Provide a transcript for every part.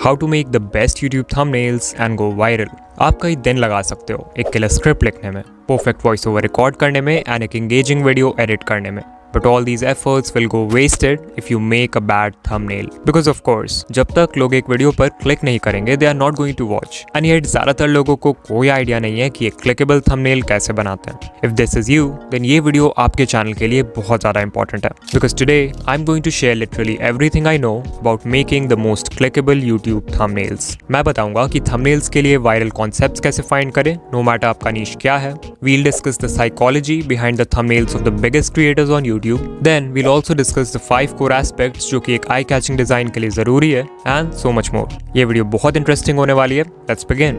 How to make the best YouTube thumbnails and go viral. आप कई दिन लगा सकते हो एक किलर स्क्रिप्ट लिखने में, परफेक्ट वॉइस ओवर रिकॉर्ड करने में एंड एक एंगेजिंग वीडियो एडिट करने में, but all these efforts will go wasted if you make a bad thumbnail. Because of course, जब तक लोग एक वीडियो पर क्लिक नहीं करेंगे they are not going to watch. And yet ज़्यादातर लोगों को कोई आइडिया नहीं है कि एक क्लिकेबल थंबनेल कैसे बनाते हैं। If this is you, then ये वीडियो आपके चैनल के लिए बहुत ज़्यादा इंपॉर्टेंट है। Because today I'm going to share literally everything I know about making the most clickable YouTube thumbnails. मैं बताऊंगा कि थंबनेल्स के लिए वायरल कॉन्सेप्ट्स कैसे फाइंड करें, no matter आपका नीश क्या है। We'll discuss the psychology behind the thumbnails of the biggest creators on YouTube. Then we'll also discuss the 5 core aspects जो कि एक आई कैचिंग डिजाइन के लिए जरूरी है and so much more. ये वीडियो बहुत इंटरेस्टिंग होने वाली है। Let's begin.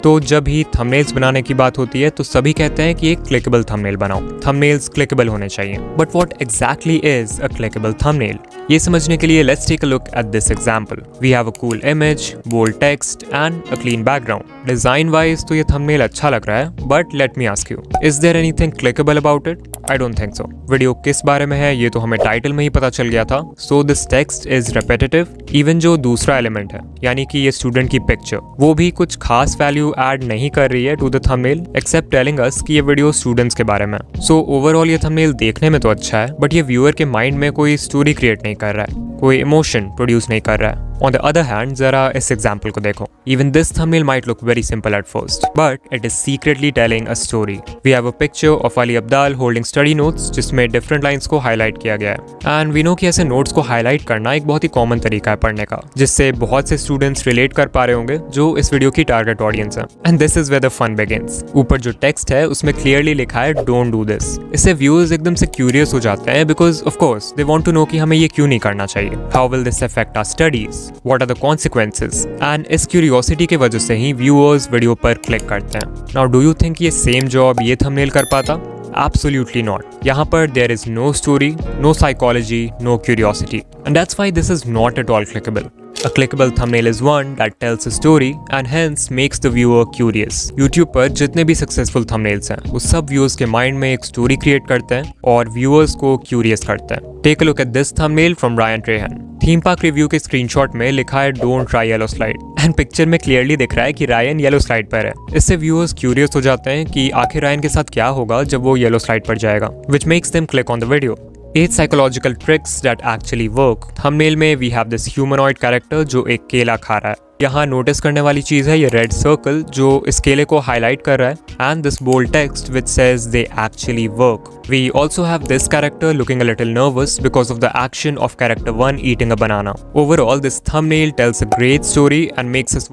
तो जब ही थंबनेल्स बनाने की बात होती है तो सभी कहते हैं कि एक क्लिकेबल थंबनेल बनाओ, थंबनेल्स क्लिकेबल होने चाहिए। But what exactly is a clickable thumbnail? ये समझने के लिए let's take a look at this example. We have a cool image, bold text and a clean background. Design wise तो ये thumbnail अच्छा लग रहा है, but let me ask you, is there anything clickable about it? I don't think so. Video किस बारे में है ये तो हमें टाइटल में ही पता चल गया था। So this text is repetitive. Even जो दूसरा एलिमेंट है यानी कि ये स्टूडेंट की पिक्चर, वो भी कुछ खास वैल्यू ऐड नहीं कर रही है to the thumbnail except telling us कि ये वीडियो स्टूडेंट्स के बारे में। सो ओवरऑल ये थंबनेल देखने में तो अच्छा है, बट ये व्यूअर के माइंड में कोई स्टोरी क्रिएट नहीं कर रहा है, कोई इमोशन प्रोड्यूस नहीं कर रहा है। On the other hand, जरा इस एग्जाम्पल को देखो। Even this thumbnail might look very simple at first, but it is secretly telling a story. We have a picture of Ali Abdaal holding study notes, जिसमें different lines को highlight किया गया है। And we know कि ऐसे notes को highlight करना एक बहुत ही common तरीका है पढ़ने का, जिससे बहुत से students relate कर पा रहे होंगे जो इस वीडियो की target audience है। And this is where the fun begins. ऊपर जो text है उसमें clearly लिखा है Don't do this. इससे viewers एकदम से curious हो जाते हैं because of course they want to know कि हमें ये क्यों नहीं करना चाहिए। How will this affect our studies? What are the consequences? And इस क्यूरियोसिटी की वजह से ही व्यूअर्स वीडियो पर क्लिक करते हैं। Now do you think ये सेम जॉब ये थंबनेल कर पाता? Absolutely not. यहाँ पर there is no story, no psychology, no curiosity, and that's why this is not at all clickable. A clickable thumbnail is one that tells a story and hence makes the viewer curious. YouTube पर जितने भी successful thumbnails हैं वो सब viewers के mind में एक story create करते हैं और व्यूअर्स को क्यूरियस करते हैं। Take a look at this thumbnail from Ryan Trahan. Theme park review के स्क्रीनशॉट में लिखा है don't try yellow slide and picture में क्लियरली दिख रहा है कि रायन येलो स्लाइड पर है। इससे व्यूअर्स क्यूरियस हो जाते हैं कि आखिर रायन के साथ क्या होगा जब वो येलो स्लाइड पर जाएगा, which makes them click on the video. 8 psychological tricks that actually work. Thumbnail में we have this humanoid character जो एक केला खा रहा है। यहाँ नोटिस करने वाली चीज है ये रेड सर्कल जो इस केले को हाईलाइट कर रहा है and this bold text which says they actually work. We also have this character looking a little nervous because of the action of character 1 eating a banana. Overall, this thumbnail tells a great story and makes us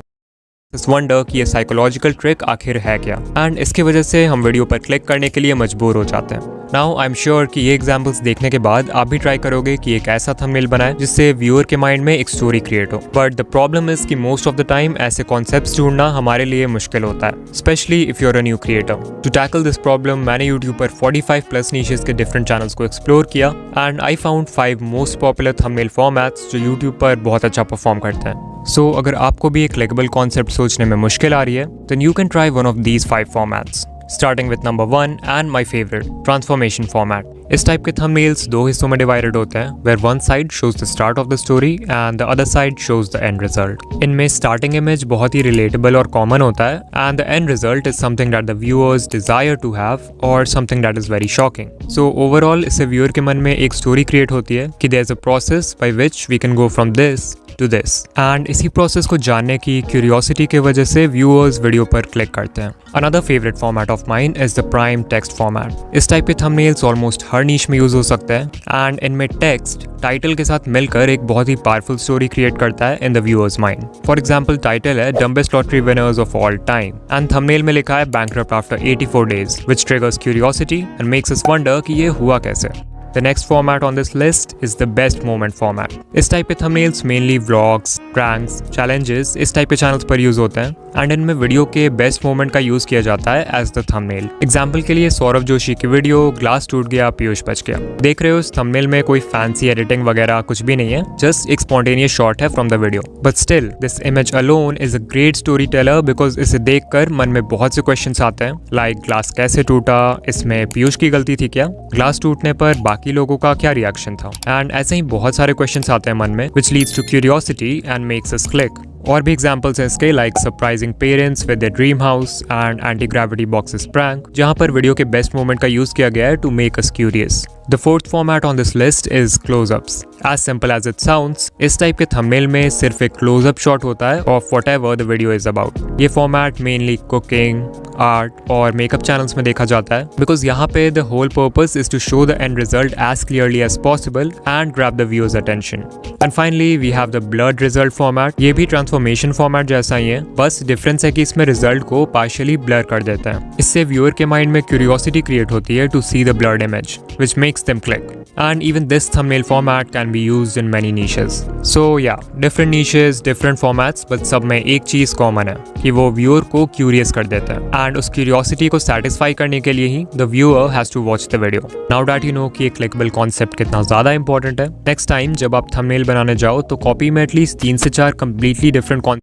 wonder कि ये psychological trick आखिर है क्या, and इसकी वजह से हम video पर क्लिक करने के लिए मजबूर हो जाते हैं। नाउ आई एम श्योर कि ये एग्जांपल्स देखने के बाद आप भी ट्राई करोगे कि एक ऐसा थंबनेल बनाए जिससे व्यूअर के माइंड में एक स्टोरी क्रिएट हो। बट द प्रॉब्लम इज कि मोस्ट ऑफ द टाइम ऐसे कॉन्सेप्ट्स ढूंढना हमारे लिए मुश्किल होता है, specially if you are a new creator. To tackle this problem मैंने यूट्यूब पर 45 प्लस नीशेस के डिफरेंट चैनल्स को एक्सप्लोर किया and I found 5 most popular thumbnail formats जो यूट्यूब पर बहुत अच्छा परफॉर्म करते हैं। सो अगर आपको भी एक क्लिकेबल कॉन्सेप्ट सोचने में मुश्किल आ रही है, then you can try one of these 5 formats. Starting with number 1 and my favorite, transformation format. इस टाइप के थंबनेल्स 2 हिस्सों में डिवाइडेड होते हैं, where one side shows the start of the story and the other side shows the end result. इनमें starting image बहुत ही relatable और common होता है and the end result is something that the viewers desire to have or something that is very shocking. So overall इससे viewer के मन में एक story create होती है कि there's a process by which we can go from this to this. And इसी process को जानने की क्यूरियोसिटी की वजह से व्यूअर्स वीडियो पर क्लिक करते हैं। Another favorite format of mine is the prime text format. इस टाइप के थंबनेल्स ऑलमोस्ट हर नीश में यूज हो सकते हैं एंड इनमें टेक्स्ट टाइटल के साथ मिलकर एक बहुत ही पावरफुल स्टोरी क्रिएट करता है in the viewers mind. For example title है dumbest lottery winners of all time and thumbnail में लिखा है bankrupt after 84 days, which triggers curiosity and makes us wonder कि ये हुआ कैसे। The next format on this list is the best moment format. इस type के thumbnails mainly vlogs, pranks, challenges इस टाइप के channels पर यूज होते हैं एंड इनमें वीडियो के बेस्ट मोमेंट का यूज किया जाता है एज द थंबनेल। एग्जाम्पल के लिए सौरभ जोशी की वीडियो ग्लास टूट गया पीयूष बच गया। देख रहे हो इस थंबनेल में कोई फैंसी एडिटिंग वगैरह कुछ भी नहीं है, जस्ट एक स्पॉन्टेनियस शॉट है from the video. But still this image alone is a great story teller because इसे देखकर मन में बहुत से क्वेश्चंस आते हैं लाइक ग्लास कैसे टूटा, इसमें पीयूष की गलती थी क्या, ग्लास टूटने पर बाकी लोगों का क्या रिएक्शन था, एंड ऐसे ही बहुत सारे क्वेश्चंस आते हैं मन में which leads to curiosity and makes us click. और भी एग्जांपल्स हैं इसके, like surprising parents with the dream house and anti gravity boxes prank, जहां पर वीडियो के बेस्ट मोमेंट का यूज किया गया है to make us curious. The fourth format on this list is close-ups. As simple as it sounds, इस type के thumbnail में सिर्फ एक close-up shot होता है of whatever the video is about. ये format mainly cooking, art और makeup channels में देखा जाता है because यहाँ पे the whole purpose is to show the end result as clearly as possible and grab the viewer's attention. And finally, we have the blurred result format. ये भी transformation format जैसा ही है, बस difference है कि इसमें result को partially blur कर देते हैं। इससे viewer के mind में curiosity create होती है to see the blurred image, which makes them click. And even this thumbnail format can be used in many niches. So yeah, different niches, different formats, but सब में एक चीज common है कि वो viewer को curious कर देता है, and उस curiosity को satisfy करने के लिए ही the viewer has to watch the video. Now that you know कि एक clickable concept कितना ज़्यादा important है, next time जब आप thumbnail बनाने जाओ तो copy में at least 3 से 4 completely different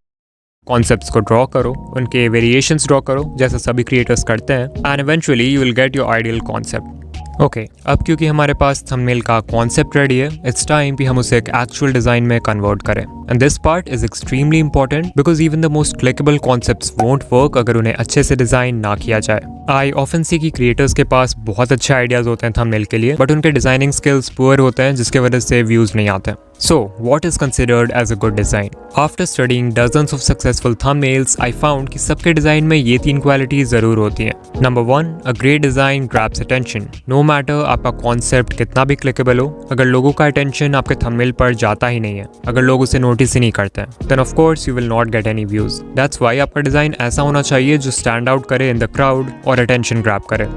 कॉन्सेप्ट्स को ड्रॉ करो, उनके वेरिएशंस ड्रॉ करो जैसा सभी क्रिएटर्स करते हैं, and eventually you will get your ideal concept. Okay, अब क्योंकि हमारे पास थंबनेल का कॉन्सेप्ट रेडी है, इट्स टाइम कि हम उसे एक एक्चुअल डिजाइन में कन्वर्ट करें। And this part is extremely important because even the most clickable concepts won't work अगर उन्हें अच्छे से डिजाइन ना किया जाए। आई ऑफन सी कि क्रिएटर्स के पास बहुत अच्छे आइडियाज होते हैं थंबनेल के लिए, बट उनके डिजाइनिंग स्किल्स पुअर होते हैं जिसके वजह से व्यूज नहीं आते। So, what is considered as a good design? After studying dozens of successful thumbnails, I found कि सबके डिजाइन में ये 3 क्वालिटीज जरूर होती हैं। Number 1, a great design grabs attention. No matter आपका कॉन्सेप्ट कितना भी क्लिकेबल हो, अगर लोगों का अटेंशन आपके थंबनेल पर जाता ही नहीं है, अगर लोग उसे नोटिस ही नहीं करते हैं, then of course you will not get any views. That's why आपका डिजाइन ऐसा होना चाहिए जो स्टैंड आउट करे in the crowd और अटेंशन ग्रैब करे।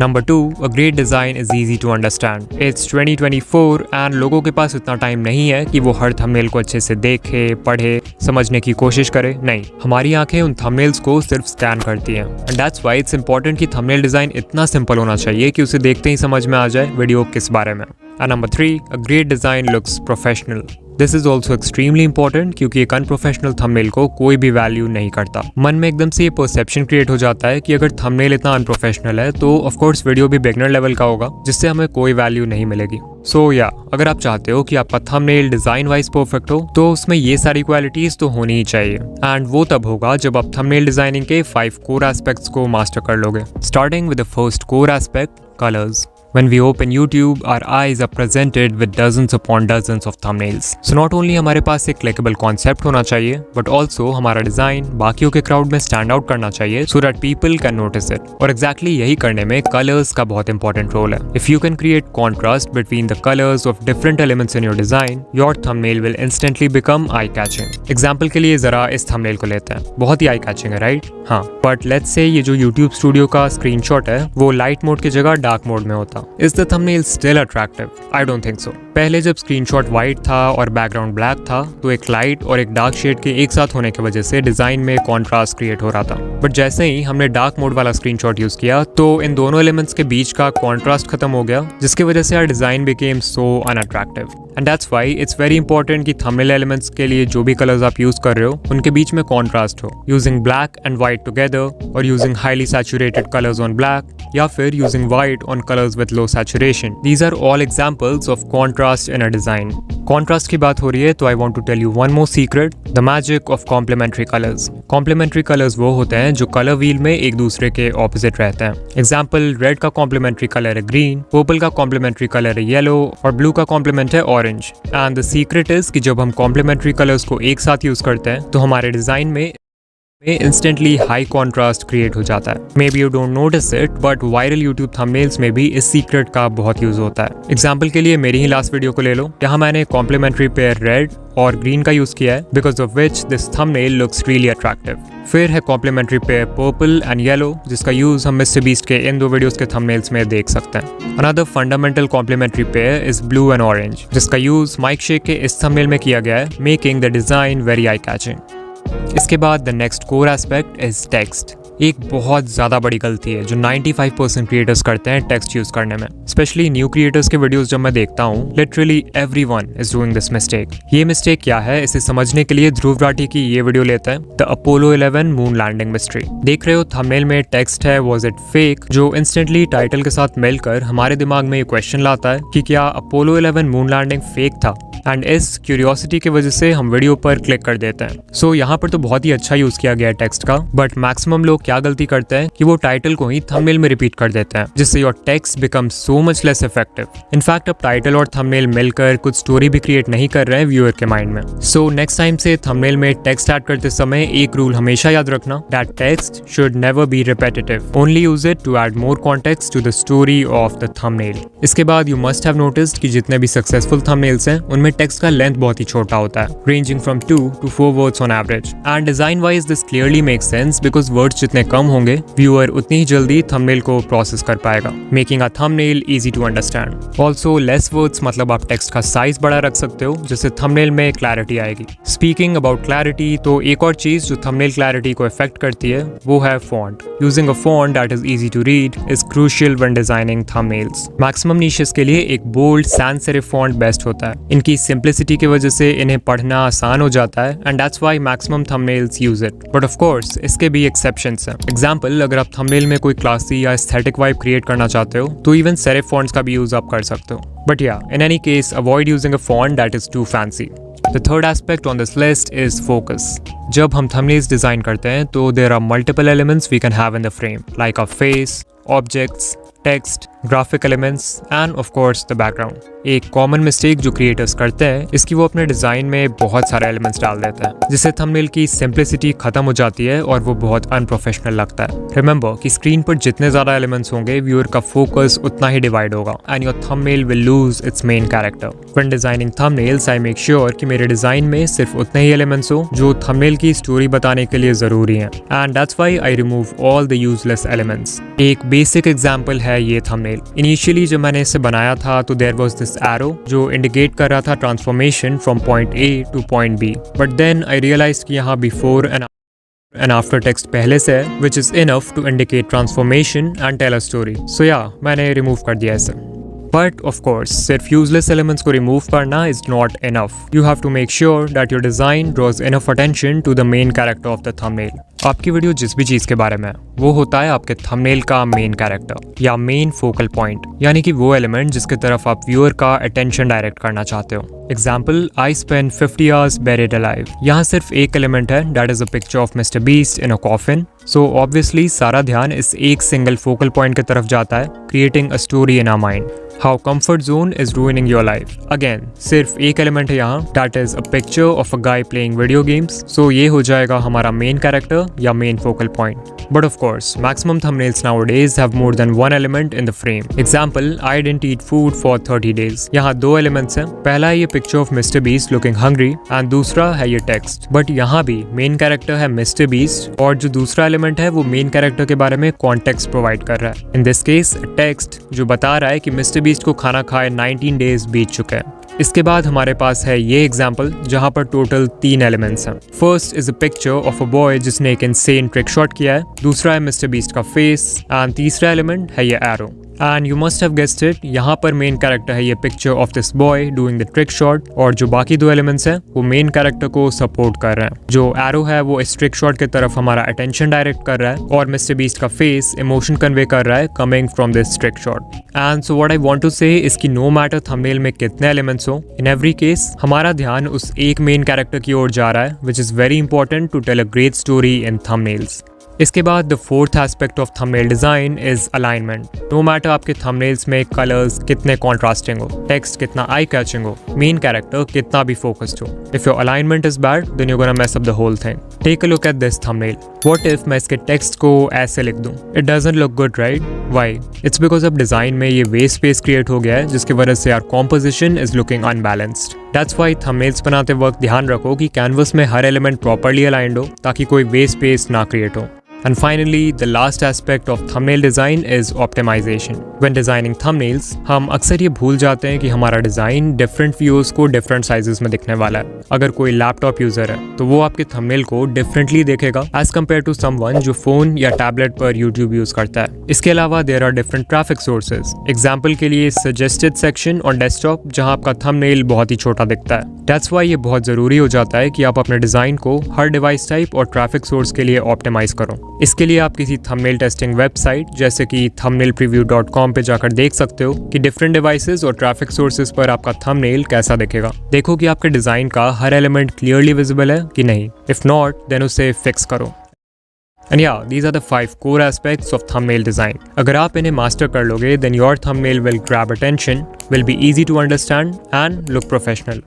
Number 2, a great design is easy to understand. It's 2024 and लोगों के पास इतना टाइम नहीं है कि वो हर थंबनेल को अच्छे से देखे, पढ़े, समझने की कोशिश करे। नहीं, हमारी आंखें उन थंबनेल्स को सिर्फ स्कैन करती हैं। And that's why it's important कि थंबनेल डिजाइन इतना सिंपल होना चाहिए कि उसे देखते ही समझ में आ जाए वीडियो किस बारे में। And number 3, a great design looks professional. This is also extremely important क्योंकि एक अनप्रोफेशनल थंबनेल को कोई भी वैल्यू नहीं करता। मन में एकदम से ये परसेप्शन क्रिएट हो जाता है कि अगर थंबनेल इतना अनप्रोफेशनल है तो ऑफ कोर्स वीडियो भी बिगनर लेवल का होगा जिससे हमें कोई वैल्यू नहीं मिलेगी। सो या अगर आप चाहते हो कि आपका थंबनेल डिजाइन वाइज परफेक्ट हो तो उसमें ये सारी क्वालिटीज तो होनी ही चाहिए, एंड वो तब होगा जब आप थंबनेल डिजाइनिंग के 5 कोर एस्पेक्ट्स को मास्टर कर लोगे। Starting with the first core aspect, colours. When we open YouTube, our eyes are presented with dozens upon dozens of thumbnails. So not only हमारे पास एक clickable concept होना चाहिए, but also हमारा design बाकियों के क्राउड में स्टैंड आउट करना चाहिए so that people can notice it. और exactly यही करने में colors का बहुत important role है। If you can create contrast between the colors of different elements in your design, your thumbnail will instantly become eye-catching. Example के लिए जरा इस thumbnail को लेते हैं, बहुत ही eye-catching है, right? हाँ, but let's say ये जो YouTube Studio का screenshot है, वो light mode की जगह dark mode में होता। Is the thumbnail still attractive? I don't think so. पहले जब स्क्रीनशॉट वाइट था और बैकग्राउंड ब्लैक था तो एक लाइट और एक डार्क शेड के एक साथ होने की वजह से डिजाइन में कॉन्ट्रास्ट क्रिएट हो रहा था, बट जैसे ही हमने डार्क मोड वाला स्क्रीनशॉट यूज किया तो इन दोनों एलिमेंट्स के बीच का कॉन्ट्रास्ट खत्म हो गया जिसकी वजह से our design became so unattractive. And that's why it's very important कि थंबनेल एलिमेंट्स के लिए जो भी कलर्स आप यूज कर रहे हो उनके बीच में कॉन्ट्रास्ट हो, using black and white together और using highly saturated colours on black या फिर using white on colours with low saturation. These are all examples of contrast in a design. Contrast की बात हो रही है तो I want to tell you one more secret, the magic of complementary colours. Complementary colours वो होते हैं जो कलर व्हील में एक दूसरे के ऑपोजिट रहते हैं। एग्जाम्पल, रेड का कॉम्प्लीमेंट्री कलर है ग्रीन, पर्पल का कॉम्प्लीमेंट्री कलर है येलो और ब्लू का कॉम्प्लीमेंट है orange. And the secret is कि जब हम कॉम्प्लीमेंट्री कलर्स को एक साथ यूज करते हैं तो हमारे डिजाइन में इंस्टेंटली हाई कॉन्ट्रास्ट क्रिएट हो जाता है। May be you don't notice it but viral YouTube thumbnails में भी इस सीक्रेट का बहुत यूज होता है। एग्जाम्पल के लिए मेरी ही लास्ट वीडियो को ले लो, यहाँ मैंने कॉम्प्लीमेंट्री पेयर रेड और ग्रीन का यूज किया है because of which this thumbnail looks really attractive. फिर है complementary pair purple and yellow जिसका यूज हम मिस्टर बीस्ट के इन 2 वीडियोस के थंबनेल्स में देख सकते हैं। Another fundamental complementary pair is blue and orange जिसका यूज माइक शेक के इस थंबनेल में किया गया है, making the design very eye catching. इसके बाद the next core aspect is text. एक बहुत ज़्यादा बड़ी गलती है जो 95% क्रिएटर्स करते हैं टेक्स्ट यूज़ करने में। स्पेशली न्यू क्रिएटर्स के वीडियोस जब मैं देखता हूँ, literally everyone is doing this mistake. ये मिस्टेक क्या है, इसे समझने के लिए ध्रुव राठी की ये वीडियो लेते हैं, the Apollo 11 moon landing mystery. देख रहे हो थंबनेल में टेक्स्ट है वाज इट फेक, जो इंस्टेंटली टाइटल के साथ मिलकर हमारे दिमाग में ये क्वेश्चन लाता है कि क्या अपोलो 11 मून लैंडिंग फेक था। एंड इस क्यूरियोसिटी की वजह से हम वीडियो पर क्लिक कर देते हैं। सो यहाँ पर तो बहुत ही अच्छा यूज किया गया है टेक्स्ट का, बट मैक्सिमम लोग क्या गलती करते हैं कि वो टाइटल को ही थंबनेल में रिपीट कर देते हैं, जिससे your text become so much less effective. In fact अब टाइटल और थंबनेल मिलकर कुछ स्टोरी भी क्रिएट नहीं कर रहे हैं व्यूअर के माइंड में। सो नेक्स्ट टाइम से थंबनेल में टेक्स्ट ऐड करते समय एक रूल हमेशा याद रखना, that text should never be repetitive, only use it to add more context to the story of the thumbnail. इसके बाद यू मस्ट हैव नोटिस्ड कि जितने भी सक्सेसफुल थंबनेल्स हैं उनमें टेक्स्ट का लेंथ बहुत ही छोटा होता है, ranging from 2 to 4 words on average. And design wise this clearly makes sense because words जितने कम होंगे viewer उतनी ही जल्दी thumbnail को process कर पाएगा, making a thumbnail easy to understand. Also less words मतलब आप text का size बड़ा रख सकते हो जिससे thumbnail में clarity आएगी। Speaking about clarity, तो एक और चीज जो thumbnail clarity को affect करती है वो है font. Using a font that is easy to read is crucial when designing thumbnails. Maximum niches के लिए एक bold sans serif font best होता है। इनकी simplicity की वजह से इन्हें पढ़ना आसान हो जाता है and that's why maximum thumbnails use it. But of course इसके भी एक्सेप्शंस हैं। एग्जांपल, अगर आप थंबनेल में कोई क्लासी या एस्थेटिक वाइब क्रिएट करना चाहते हो तो इवन सेरिफ फॉन्ट्स का भी यूज आप कर सकते हो। But yeah, in any case avoid using a font that is too fancy. The third aspect on this list is focus. जब हम thumbnails डिजाइन करते हैं तो there are multiple elements we can have in the frame, like our face, objects, text, graphic elements and of course the background. एक common mistake जो creators करते हैं इसकी वो अपने डिजाइन में बहुत सारे एलिमेंट्स डाल देते हैं, जिससे थंबनेल की सिंप्लिसिटी खत्म हो जाती है और वो बहुत अनप्रोफेशनल लगता है। रिमेंबर कि स्क्रीन पर जितने ज्यादा एलिमेंट्स होंगे व्यूअर का फोकस उतना ही डिवाइड होगा and your thumbnail will lose its main character. When designing thumbnails I make sure कि मेरे डिजाइन में सिर्फ उतने ही एलिमेंट्स हो जो थंबनेल की स्टोरी बताने के लिए जरूरी हैं, and that's why I remove all the useless elements. एक बेसिक एग्जांपल है ये थंबनेल। इनिशियली जब मैंने इसे बनाया था तो देयर वाज दिस एरो जो इंडिकेट कर रहा था transformation from point A to point B, but then I realise कि यहाँ बिफोर एंड आफ्टर टेक्स्ट पहले से है, which is enough to indicate transformation and tell a story. So yeah, मैंने रिमूव कर दिया इसे। बट ऑफ कोर्स सिर्फ यूजलेस एलिमेंट्स को रिमूव करना is not enough. You have to make sure that your design drawers enough attention to the main character of the thumbnail. आपकी video जिस भी चीज के बारे में है वो होता है आपके थंबनेल का मेन कैरेक्टर या मेन फोकल पॉइंट, यानी कि वो एलिमेंट जिसके तरफ आप व्यूअर का अटेंशन डायरेक्ट करना चाहते हो। Example, I spend 50 hours buried alive। यहाँ सिर्फ एक एलिमेंट है, that is a picture of mister beast in a coffin. So obviously सारा ध्यान इस एक सिंगल फोकल पॉइंट की तरफ जाता है, creating a story in our mind. How comfort zone is ruining your life. Again सिर्फ एक एलिमेंट है यहाँ, that is a picture of a guy playing video games. So ये हो जाएगा हमारा मेन कैरेक्टर या main focal point. But of course, maximum thumbnails nowadays have more than one element in the frame. Example, I didn't eat food for 30 days. यहाँ दो elements हैं। पहला है ये picture of Mr. Beast looking hungry and दूसरा है ये text. But यहाँ भी main character है Mr. Beast और जो दूसरा element है वो main character के बारे में context provide कर रहा है। In this case, text जो बता रहा है कि Mr. Beast को खाना खाए 19 days बीत चुके हैं। इसके बाद हमारे पास है ये एग्जाम्पल जहाँ पर टोटल 3 एलिमेंट्स हैं। First is a picture of a boy जिसने एक इनसेन ट्रिक शॉट किया है, दूसरा है मिस्टर बीस्ट का फेस एंड तीसरा एलिमेंट है ये arrow. And you must have guessed it, यहाँ पर मेन कैरेक्टर है ये picture of this boy doing the trick shot और जो बाकी दो एलिमेंट्स हैं वो मेन कैरेक्टर को सपोर्ट कर रहे हैं। जो एरो है वो इस ट्रिक शॉट की तरफ हमारा अटेंशन डायरेक्ट कर रहा है और मिस्टर बीस्ट का फेस इमोशन कन्वे कर रहा है coming from this trick shot. And so what I want to say इसकी नो मैटर थंबनेल में कितने एलिमेंट्स हो, इन एवरी केस हमारा ध्यान उस एक मेन कैरेक्टर की ओर जा रहा है, which is very important to tell a great story in thumbnails. इसके बाद the fourth aspect of thumbnail design is alignment. No matter आपके थंबनेल्स में कलर्स कितने कॉन्ट्रास्टिंग हो, टेक्स्ट कितना आई कैचिंग हो, मेन कैरेक्टर कितना भी फोकस्ड हो, if your alignment is bad then you gonna mess up the whole thing. Take a look at this thumbnail. What if मैं इसके टेक्स्ट को ऐसे लिख दूं? It doesn't look good, right? Why? It's because अब design में ये waste space create हो गया है जिसकी वजह से यार composition is looking unbalanced. That's why thumbnails बनाते वक्त ध्यान रखो कि कैनवस में हर एलिमेंट प्रॉपर्ली अलाइंड हो ताकि कोई वेस्ट स्पेस ना क्रिएट हो। And finally, the last aspect of thumbnail design is optimization. When designing thumbnails, हम अक्सर ये भूल जाते हैं कि हमारा डिज़ाइन डिफरेंट व्यूअर्स को डिफरेंट साइजेस में दिखने वाला है। अगर कोई लैपटॉप यूज़र है तो वो आपके थंबनेल को डिफरेंटली देखेगा एज कम्पेयर टू समवन जो फोन या टैबलेट पर यूट्यूब यूज़ करता है। इसके अलावा there are different traffic sources. Example के लिए सजेस्टेड सेक्शन ऑन डेस्कटॉप जहाँ आपका थंबनेल बहुत ही छोटा दिखता है। दैट्स वाई ये बहुत ज़रूरी हो जाता है कि आप अपने डिज़ाइन को हर डिवाइस टाइप और ट्रैफिक सोर्स के लिए ऑप्टिमाइज करो। इसके लिए आप किसी थंबनेल टेस्टिंग वेबसाइट जैसे कि thumbnailpreview.com पे जाकर देख सकते हो कि डिफरेंट डिवाइसेस और ट्रैफिक सोर्सेज पर आपका थंबनेल कैसा दिखेगा। देखो कि आपके डिज़ाइन का हर एलिमेंट क्लियरली विजिबल है कि नहीं। इफ नॉट देन उसे फिक्स करो। And yeah, these are the 5 core aspects of thumbnail design. अगर आप इन्हें मास्टर कर लोगे then your thumbnail will grab attention, will be easy to understand and look professional.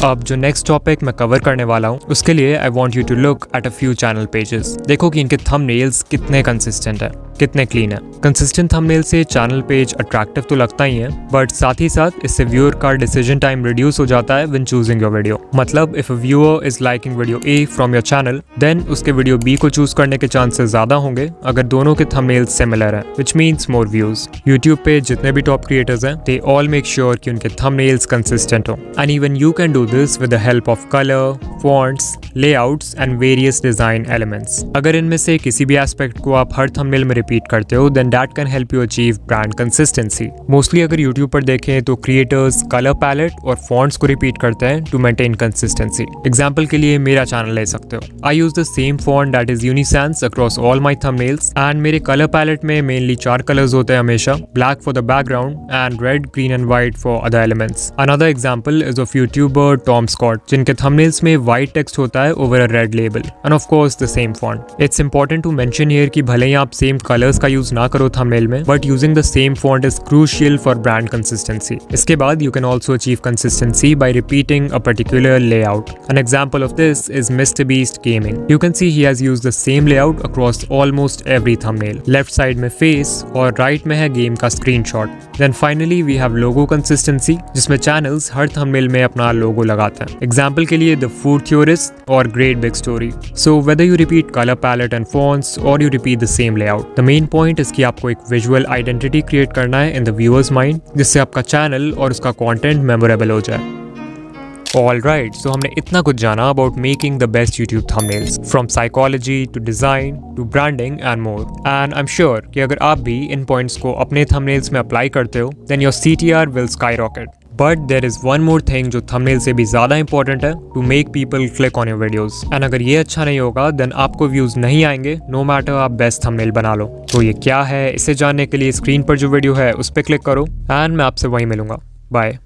अब जो नेक्स्ट टॉपिक मैं कवर करने वाला हूँ उसके लिए I want you to look at a few channel pages. देखो कि इनके थंबनेल्स कितने कंसिस्टेंट है, कितने क्लीन है। कंसिस्टेंट थंबनेल से चैनल पेज अट्रैक्टिव तो लगता ही है, बट साथ ही साथ इससे व्यूअर का डिसीजन टाइम रिड्यूस हो जाता है व्हेन चूजिंग योर वीडियो। मतलब if a viewer is liking video A from your channel then उसके वीडियो बी को चूज करने के चांसेस ज्यादा होंगे अगर दोनों के थंबनेल्स सिमिलर हैं, which means more views. YouTube पे जितने भी टॉप क्रिएटर्स हैं दे ऑल मेक श्योर कि उनके थंबनेल्स कंसिस्टेंट हो। And even you can do this with the help of colour, fonts, layouts and various design elements. अगर इनमें से किसी भी एस्पेक्ट को आप हर थंबनेल में रिपीट करते हो then that can help you achieve brand consistency. Mostly अगर यूट्यूब पर देखें तो क्रिएटर्स कलर पैलेट और फॉन्ट्स को रिपीट करते हैं टू मेंटेन कंसिस्टेंसी। एग्जांपल के लिए मेरा चैनल ले सकते हो। I use the same font that is Unisans across all my thumbnails and मेरे कलर पैलेट में मेनली 4 कलर्स होते हैं हमेशा, black for the background and red, green and white for other elements. Another example is of YouTuber Tom Scott जिनके thumbnails में white text होता है over a red label and of course the same font. It's important to mention here कि भले ही आप same colours का use ना करो थंबनेल में, but using the same font is crucial for brand consistency. इसके बाद you can also achieve consistency by repeating a particular layout. An example of this is Mister Beast Gaming. You can see he has used the same layout across almost every thumbnail. Left side में face और right में है game का screenshot. Then finally we have logo consistency जिसमें channels हर thumbnail में अपना लोगो लगाते हैं। एग्जांपल के लिए द फूड थ्योरिस्ट और Great Big Story. So whether you repeat colour palette and fonts और you repeat the same layout, the main point is कि आपको एक विजुअल आइडेंटिटी क्रिएट करना है इन द व्यूअर्स माइंड जिससे आपका चैनल और उसका कंटेंट मेमोरेबल हो जाए। Alright, so हमने इतना कुछ जाना about making the best YouTube thumbnails, from psychology to design to branding and more. And I'm sure कि अगर आप भी इन points को अपने thumbnails में apply करते हो, then your CTR will skyrocket. But there is one more thing जो thumbnail से भी ज़्यादा important है to make people click on your videos. And अगर ये अच्छा नहीं होगा then आपको views नहीं आएंगे no matter आप best thumbnail बना लो। तो ये क्या है, इसे जानने के लिए स्क्रीन पर जो वीडियो है उस पर क्लिक करो and मैं आपसे वहीं मिलूंगा। बाय।